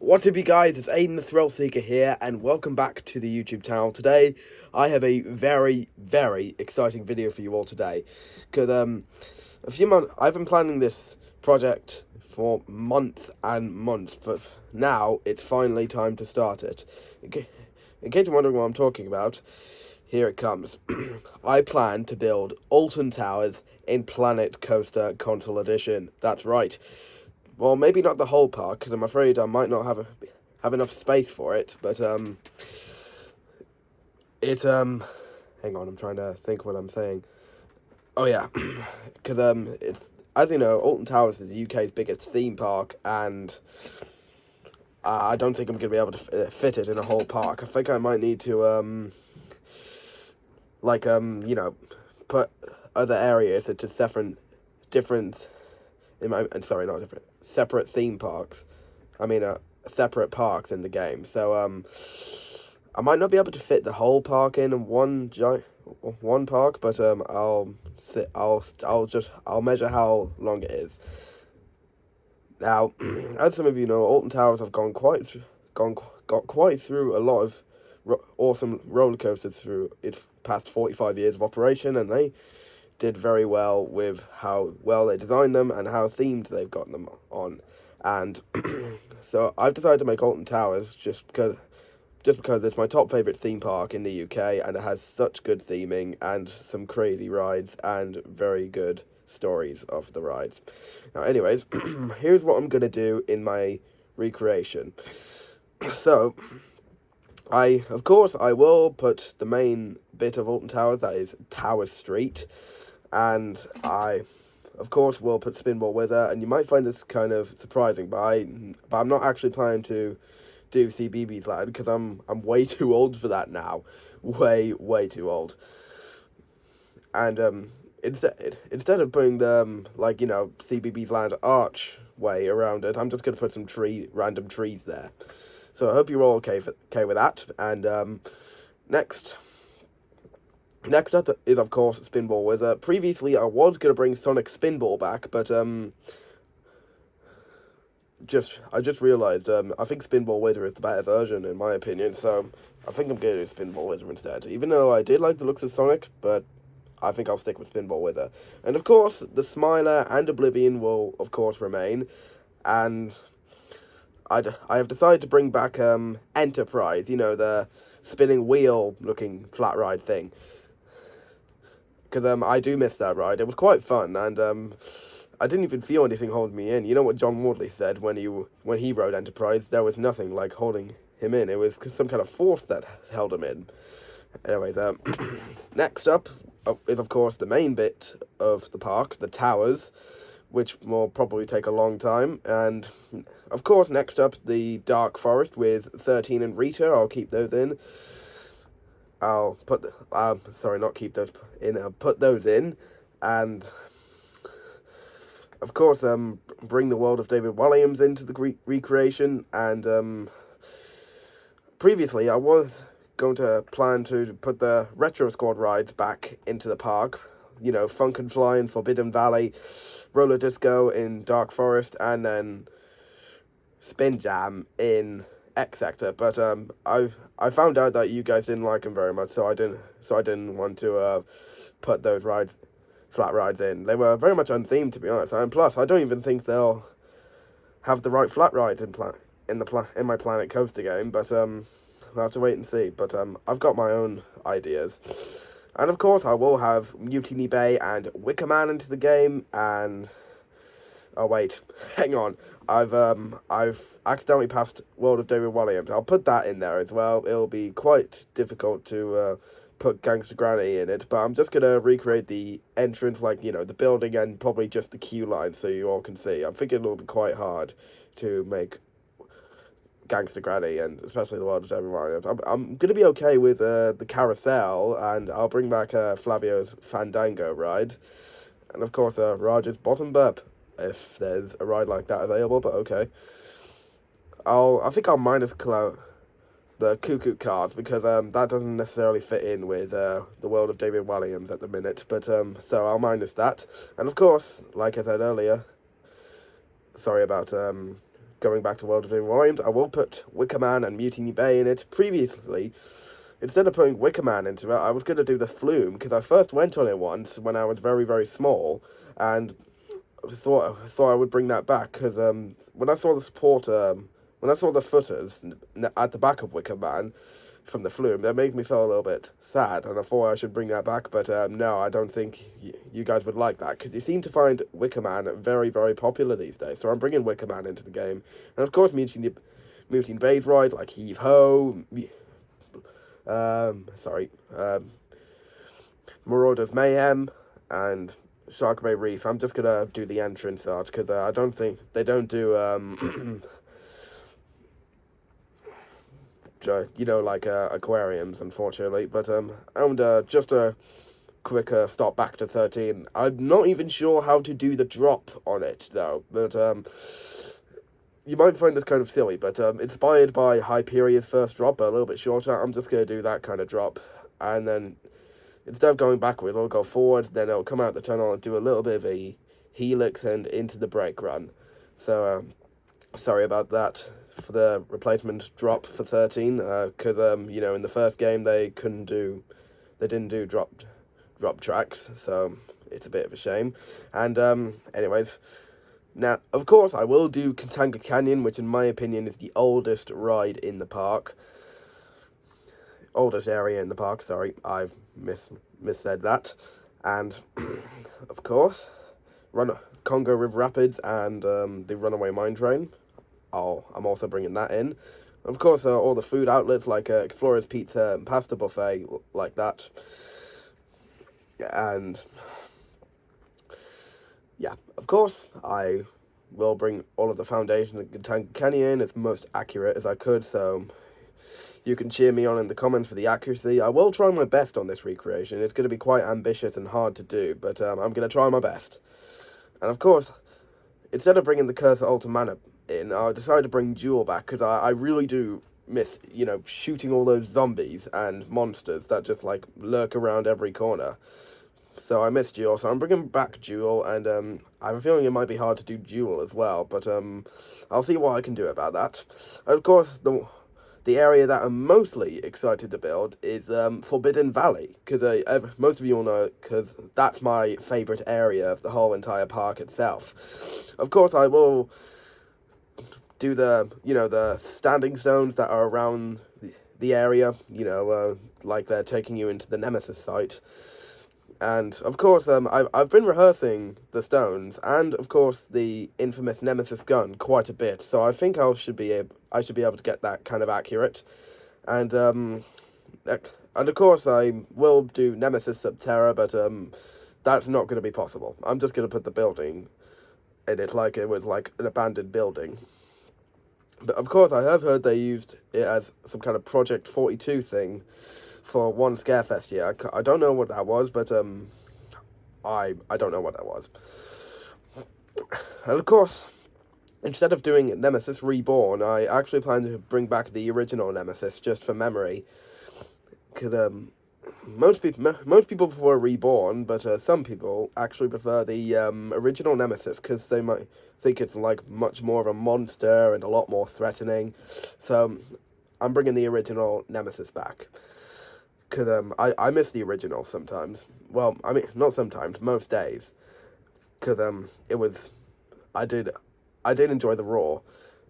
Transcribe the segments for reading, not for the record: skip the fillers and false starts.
What's up, you guys? It's Aiden the Thrill Seeker here, and welcome back to the YouTube channel. Today, I have a very exciting video for you all today, because a few months I've been planning this project for months and months, but now it's finally time to start it. In case you're wondering what I'm talking about, here it comes. I plan to build Alton Towers in Planet Coaster Console Edition. That's right. Well, maybe not the whole park, because I'm afraid I might not have enough space for it. But hang on, I'm trying to think what I'm saying. Oh yeah, because it's, as you know, Alton Towers is the UK's biggest theme park, and I don't think I'm gonna be able to fit it in a whole park. I think I might need to put other areas into different sorry, not different, separate theme parks. I mean, separate parks in the game. So, I might not be able to fit the whole park in one park, but I'll measure how long it is. Now, as some of you know, Alton Towers have got quite through a lot of awesome roller coasters through its past 45 years of operation, and they did very well with how well they designed them and how themed they've gotten them on. And so I've decided to make Alton Towers just because it's my top favourite theme park in the UK, and it has such good theming and some crazy rides and very good stories of the rides. Now, anyways, here's what I'm going to do in my recreation. So, of course, I will put the main bit of Alton Towers, that is Tower Street, and I, of course, will put Spinball Wizard, and you might find this kind of surprising, but I'm not actually planning to do CBeebies Land, because I'm way too old for that now, way too old. And instead of putting the CBeebies Land archway around it, I'm just gonna put some random trees there. So I hope you're all okay with that. And next up is, of course, Spinball Wizard. Previously, I was going to bring Sonic Spinball back, but I just realised I think Spinball Wizard is the better version, in my opinion, so I think I'm going to do Spinball Wizard instead. Even though I did like the looks of Sonic, but I think I'll stick with Spinball Wizard. And, of course, the Smiler and Oblivion will, of course, remain, and I have decided to bring back Enterprise, you know, the spinning wheel-looking flat ride thing. Because I do miss that ride. It was quite fun, and I didn't even feel anything holding me in. You know what John Wardley said when he rode Enterprise? There was nothing like holding him in. It was some kind of force that held him in. Anyways, next up is, of course, the main bit of the park, the towers, which will probably take a long time. And, of course, next up, the Dark Forest with 13 and Rita. I'll keep those in. I'll put not keep those in. I'll put those in, and of course, bring the world of David Walliams into the recreation. And previously, I was going to plan to put the Retro Squad rides back into the park. You know, Funk and Fly in Forbidden Valley, Roller Disco in Dark Forest, and then Spin Jam in X Sector, but I found out that you guys didn't like them very much, so I didn't want to put those flat rides in. They were very much unthemed, to be honest, and plus I don't even think they'll have the right flat rides in my Planet Coaster game. But I'll have to wait and see. But I've got my own ideas, and of course I will have Mutiny Bay and Wicker Man into the game. And oh wait, hang on. I've accidentally passed World of David Walliams. I'll put that in there as well. It'll be quite difficult to put Gangster Granny in it, but I'm just gonna recreate the entrance, like, you know, the building and probably just the queue line, so you all can see. I'm thinking it'll be quite hard to make Gangster Granny, and especially the World of David Walliams. I'm gonna be okay with the carousel, and I'll bring back Flavio's Fandango ride, and of course Raj's Bottom Burp, if there's a ride like that available, but okay. I think I'll minus the Cuckoo cars, because that doesn't necessarily fit in with the world of David Walliams at the minute, but so I'll minus that. And of course, like I said earlier, sorry about going back to World of David Walliams, I will put Wicker Man and Mutiny Bay in it. Previously, instead of putting Wicker Man into it, I was going to do the Flume, because I first went on it once when I was very, very small, and thought I would bring that back, because when I saw the support, when I saw the footers at the back of Wicker Man from the Flume, that made me feel a little bit sad, and I thought I should bring that back, but no, I don't think you guys would like that, because you seem to find Wicker Man very, very popular these days, so I'm bringing Wicker Man into the game, and of course Mutiny Bay's ride, like Heave Ho, Marauder's Mayhem, and Shark Bay Reef. I'm just gonna do the entrance art, because I don't think they don't do like aquariums, unfortunately. But and just a quick stop back to 13. I'm not even sure how to do the drop on it though, but you might find this kind of silly, but inspired by Hyperia's first drop, but a little bit shorter, I'm just gonna do that kind of drop, and then instead of going backward, it'll go forward, then it'll come out the tunnel and do a little bit of a helix and into the brake run. So sorry about that for the replacement drop for 13, because in the first game they didn't do drop tracks, so it's a bit of a shame. And anyways, now of course I will do Katanga Canyon, which in my opinion is the oldest ride in the park. Oldest area in the park, sorry, I've missaid that. And of course, Congo River Rapids and the Runaway Mine Train. I'm also bringing that in. Of course, all the food outlets like Explorer's Pizza and Pasta Buffet, like that. And yeah, of course, I will bring all of the foundation of Katanga Canyon as most accurate as I could, so you can cheer me on in the comments for the accuracy. I will try my best on this recreation. It's going to be quite ambitious and hard to do, but I'm going to try my best. And of course, instead of bringing the Curse of Alta Mana in, I decided to bring Jewel back, because I really do miss, shooting all those zombies and monsters that just, like, lurk around every corner. So I miss Jewel, so I'm bringing back Jewel, and I have a feeling it might be hard to do Jewel as well, but I'll see what I can do about that. And of course, the area that I'm mostly excited to build is Forbidden Valley, because most of you all know, because that's my favourite area of the whole entire park itself. Of course, I will do the standing stones that are around the area, like they're taking you into the Nemesis site. And of course, I've been rehearsing the stones and of course the infamous Nemesis gun quite a bit, so I think I should be able to get that kind of accurate. And of course I will do Nemesis Subterra, but that's not going to be possible. I'm just going to put the building in it like it was like an abandoned building. But of course I have heard they used it as some kind of Project 42 thing for one Scarefest year. I don't know what that was, but I don't know what that was. And of course, instead of doing Nemesis Reborn, I actually plan to bring back the original Nemesis just for memory. Because most people prefer Reborn, but some people actually prefer the original Nemesis, because they might think it's like much more of a monster and a lot more threatening. So I'm bringing the original Nemesis back. Because I miss the original sometimes. Well, I mean, not sometimes, most days. Because I did enjoy the roar,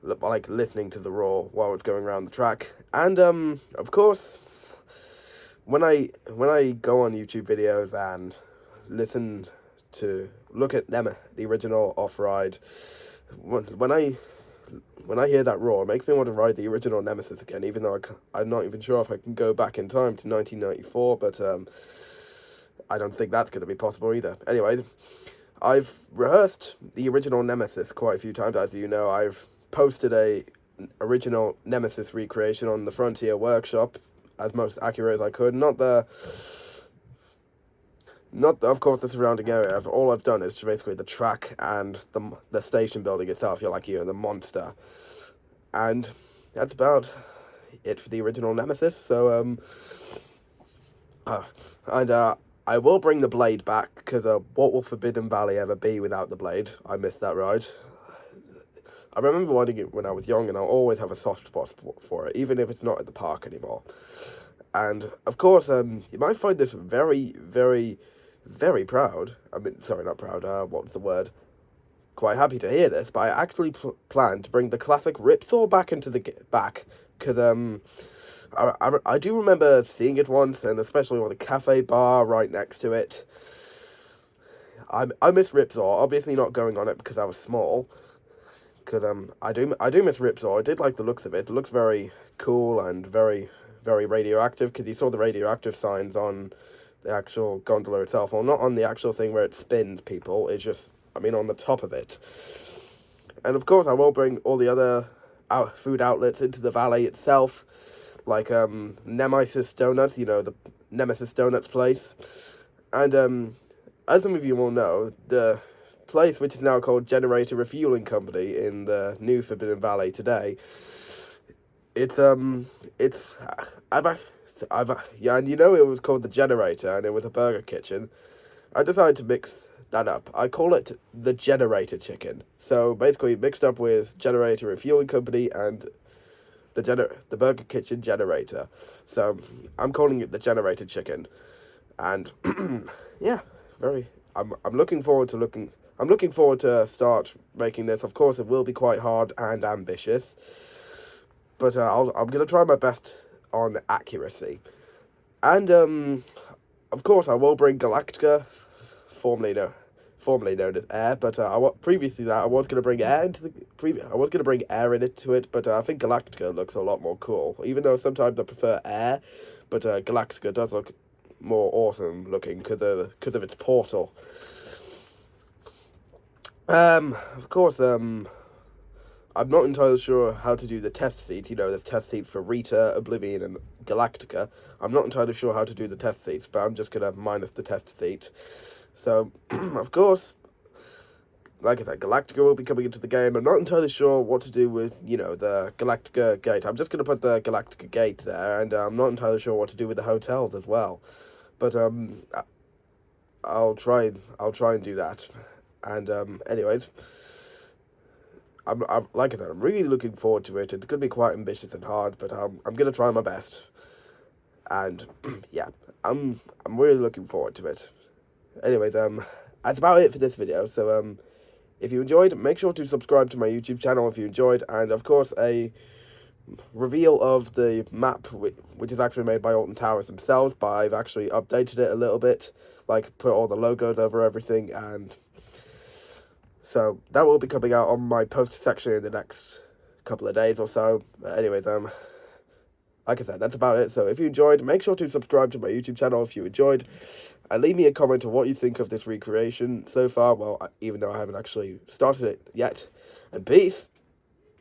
like listening to the roar while it's going around the track. And of course, when I go on YouTube videos and look at the original off-ride, when I hear that roar, it makes me want to ride the original Nemesis again, even though I'm not even sure if I can go back in time to 1994, but I don't think that's going to be possible either. Anyways, I've rehearsed the original Nemesis quite a few times, as you know. I've posted a original Nemesis recreation on the Frontier Workshop, as most accurate as I could. Not of course the surrounding area. All I've done is basically the track and the station building itself. The monster, and that's about it for the original Nemesis. So I will bring the blade back, because what will Forbidden Valley ever be without the blade? I missed that ride. I remember wanting it when I was young, and I'll always have a soft spot for it, even if it's not at the park anymore. And of course, you might find this very, very, very proud. I mean, sorry, not proud. What's the word? Quite happy to hear this, but I actually plan to bring the classic Ripsaw back into the back, because I do remember seeing it once, and especially with the cafe bar right next to it. I miss Ripsaw. Obviously, not going on it because I was small. Because I do miss Ripsaw. I did like the looks of it. It looks very cool and very, very radioactive. Because you saw the radioactive signs on the actual gondola itself, or not on the actual thing where it spins people. It's just, I mean, on the top of it. And of course, I will bring all the other food outlets into the valley itself, like Nemesis Donuts. You know, the Nemesis Donuts place, and as some of you will know, the place which is now called Generator Refueling Company in the new Forbidden Valley today. Yeah, and you know it was called the Generator, and it was a burger kitchen. I decided to mix that up. I call it the Generator Chicken. So basically, mixed up with Generator Refueling Company and the Burger Kitchen Generator. So I'm calling it the Generator Chicken, and yeah, I'm looking forward to start making this. Of course, it will be quite hard and ambitious, but I'm gonna try my best on accuracy. And of course, I will bring Galactica, formerly known as Air. But previously that I was gonna bring Air into it. But I think Galactica looks a lot more cool. Even though sometimes I prefer Air, but Galactica does look more awesome looking because of its portal. Of course, I'm not entirely sure how to do the test seats. You know, there's test seats for Rita, Oblivion, and Galactica. I'm not entirely sure how to do the test seats, but I'm just gonna minus the test seat. So, of course, like I said, Galactica will be coming into the game. I'm not entirely sure what to do with, you know, the Galactica gate. I'm just gonna put the Galactica gate there, and I'm not entirely sure what to do with the hotels as well. But I'll try and do that. And anyways, I'm like I said, I'm really looking forward to it. It's gonna be quite ambitious and hard, but I'm gonna try my best. And yeah, I'm really looking forward to it. Anyways, that's about it for this video. So if you enjoyed, make sure to subscribe to my YouTube channel if you enjoyed, and of course a reveal of the map, which is actually made by Alton Towers themselves, but I've actually updated it a little bit, like put all the logos over everything, and so that will be coming out on my post section in the next couple of days or so. But anyways, like I said, that's about it. So if you enjoyed, make sure to subscribe to my YouTube channel if you enjoyed, and leave me a comment on what you think of this recreation so far. Well, even though I haven't actually started it yet. And peace!